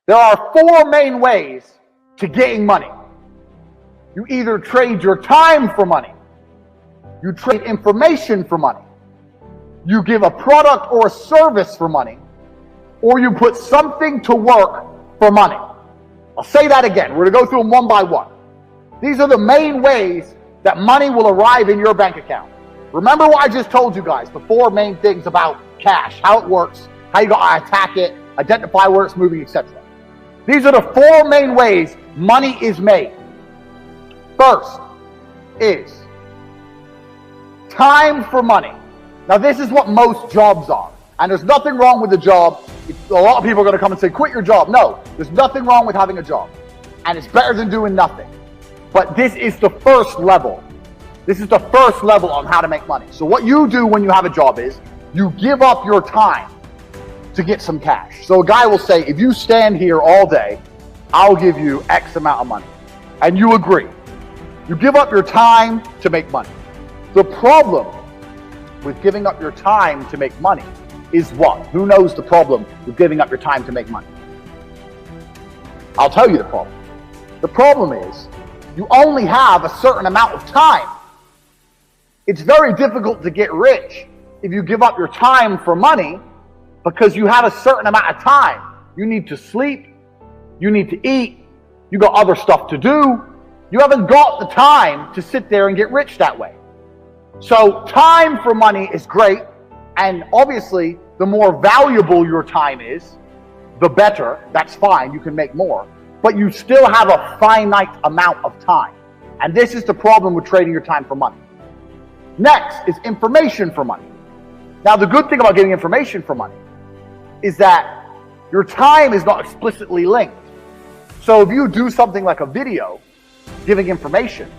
There are four main ways to getting money. You either trade your time for money, you trade information for money, you give a product or a service for money, or you put something to work for money. I'll say that again. We're going to go through them one by one. These are the main ways that money will arrive in your bank account. Remember what I just told you guys, the four main things about cash, how it works, how you got to attack it, identify where it's moving, etc. These are the four main ways money is made. First is time for money. Now this is what most jobs are. And there's nothing wrong with the job. A lot of people are going to come and say, quit your job. No, there's nothing wrong with having a job. And it's better than doing nothing. But this is the first level. This is the first level on how to make money. So what you do when you have a job is you give up your time to get some cash. So a guy will say, if you stand here all day, I'll give you X amount of money. And you agree. You give up your time to make money. The problem with giving up your time to make money is what? Who knows the problem with giving up your time to make money? I'll tell you the problem. The problem is you only have a certain amount of time. It's very difficult to get rich if you give up your time for money because you have a certain amount of time. You need to sleep. You need to eat. You got other stuff to do. You haven't got the time to sit there and get rich that way. So time for money is great. And obviously, the more valuable your time is, the better. That's fine. You can make more. But you still have a finite amount of time. And this is the problem with trading your time for money. Next is information for money. Now, the good thing about getting information for money is that your time is not explicitly linked. So if you do something like a video giving information,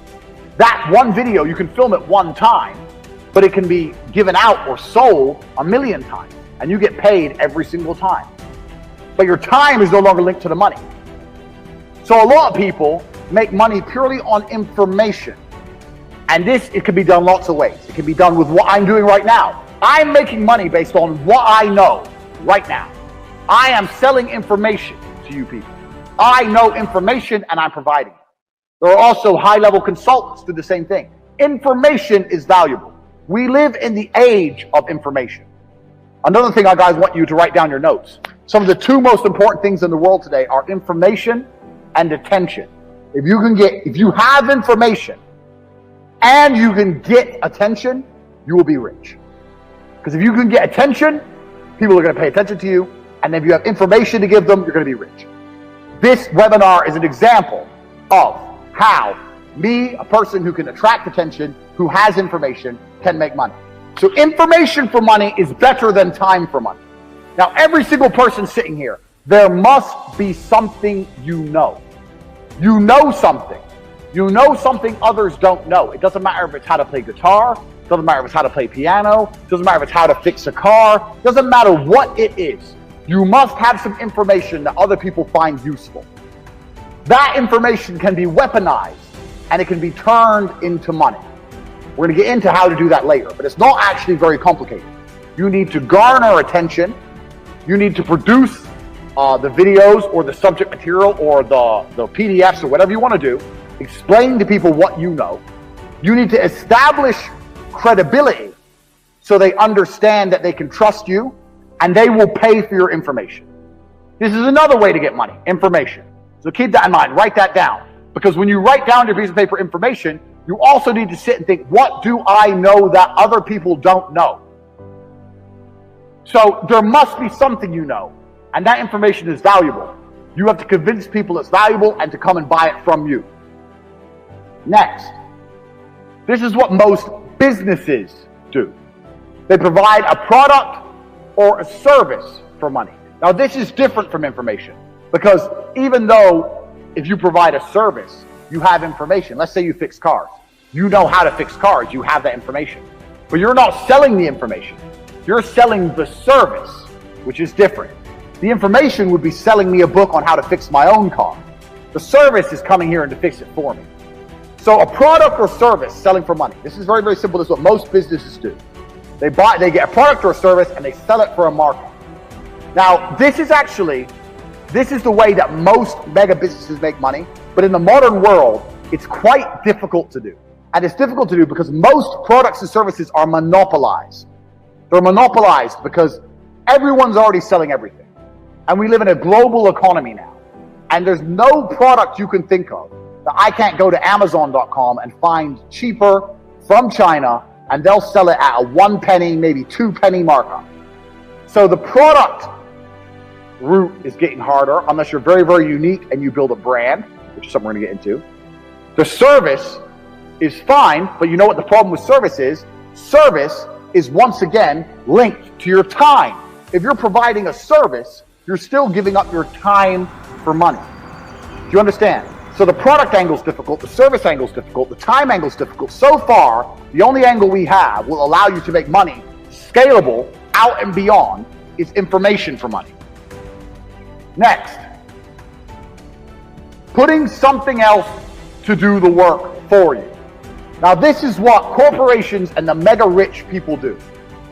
that one video, you can film it one time, but it can be given out or sold 1,000,000 times, and you get paid every single time. But your time is no longer linked to the money. So a lot of people make money purely on information. And it can be done lots of ways. It can be done with what I'm doing right now. I'm making money based on what I know right now. I am selling information to you people. I know information and I'm providing it. There are also high-level consultants who do the same thing. Information is valuable. We live in the age of information. Another thing I guys want you to write down your notes. Some of the two most important things in the world today are information and attention. If you have information and you can get attention, you will be rich. Because if you can get attention, people are going to pay attention to you. And if you have information to give them, you're going to be rich. This webinar is an example of how me, a person who can attract attention, who has information, can make money. So information for money is better than time for money. Now, every single person sitting here, there must be something you know. You know something. You know something others don't know. It doesn't matter if it's how to play guitar. It doesn't matter if it's how to play piano. It doesn't matter if it's how to fix a car. It doesn't matter what it is. You must have some information that other people find useful. That information can be weaponized and it can be turned into money. We're going to get into how to do that later, but it's not actually very complicated. You need to garner attention. You need to produce the videos or the subject material or the PDFs or whatever you want to do, explaining to people what you know. You need to establish credibility so they understand that they can trust you and they will pay for your information. This is another way to get money, information. So keep that in mind, write that down. Because when you write down your piece of paper information, you also need to sit and think, what do I know that other people don't know? So there must be something you know, and that information is valuable. You have to convince people it's valuable and to come and buy it from you. Next, this is what most businesses do. They provide a product or a service for money. Now this is different from information, because even though if you provide a service, you have information. Let's say you fix cars. You know how to fix cars. You have that information. But you're not selling the information. You're selling the service, which is different. The information would be selling me a book on how to fix my own car. The service is coming here and to fix it for me. So a product or service selling for money. This is very, very simple. This is what most businesses do. They get a product or a service and they sell it for a market. Now, this is actually This is the way that most mega businesses make money, but in the modern world, it's quite difficult to do. And it's difficult to do because most products and services are monopolized. They're monopolized because everyone's already selling everything. And we live in a global economy now. And there's no product you can think of that I can't go to Amazon.com and find cheaper from China, and they'll sell it at a 1 penny, maybe 2 penny markup. So the product route is getting harder unless you're very, very unique and you build a brand, which is something we're going to get into. The service is fine, but you know what the problem with service is? Service is once again linked to your time. If you're providing a service, you're still giving up your time for money. Do you understand? So the product angle is difficult, the service angle is difficult, the time angle is difficult. So far, the only angle we have will allow you to make money scalable out and beyond is information for money. Next, putting something else to do the work for you. Now this is what corporations and the mega rich people do.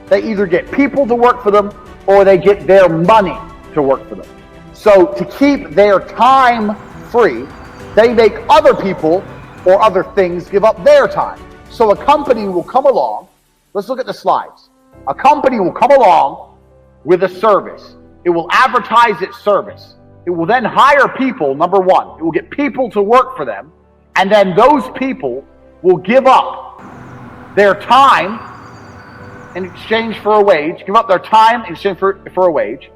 They either get people to work for them or they get their money to work for them. So to keep their time free, they make other people or other things give up their time. So a company will come along, let's look at the slides. A company will come along with a service. It will advertise its service. It will then hire people, number one. It will get people to work for them. And then those people will give up their time in exchange for a wage, give up their time in exchange for a wage,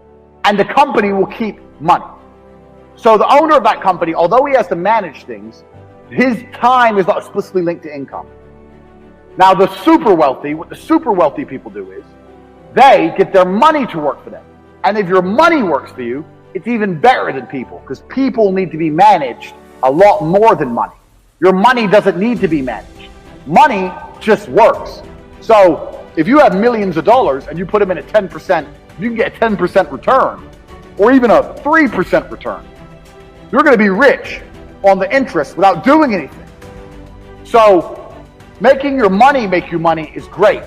and the company will keep money. So the owner of that company, although he has to manage things, his time is not explicitly linked to income. Now the super wealthy, what the super wealthy people do is, they get their money to work for them. And if your money works for you, it's even better than people, because people need to be managed a lot more than money. Your money doesn't need to be managed. Money just works. So if you have millions of dollars and you put them in a 10%, you can get a 10% return, or even a 3% return. You're going to be rich on the interest without doing anything. So making your money make you money is great,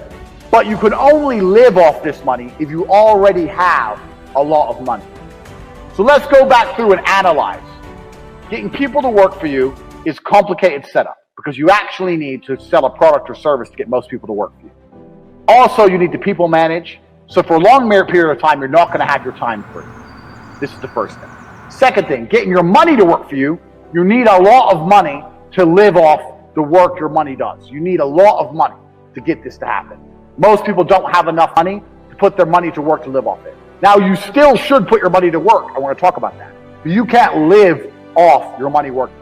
but you can only live off this money if you already have a lot of money. So let's go back through and analyze. Getting people to work for you is complicated setup because you actually need to sell a product or service to get most people to work for you. Also, you need to people manage. So for a long period of time, you're not going to have your time free. This is the first thing. Second thing, getting your money to work for you, you need a lot of money to live off the work your money does. You need a lot of money to get this to happen. Most people don't have enough money to put their money to work to live off it. Now, you still should put your money to work. I want to talk about that. But you can't live off your money working.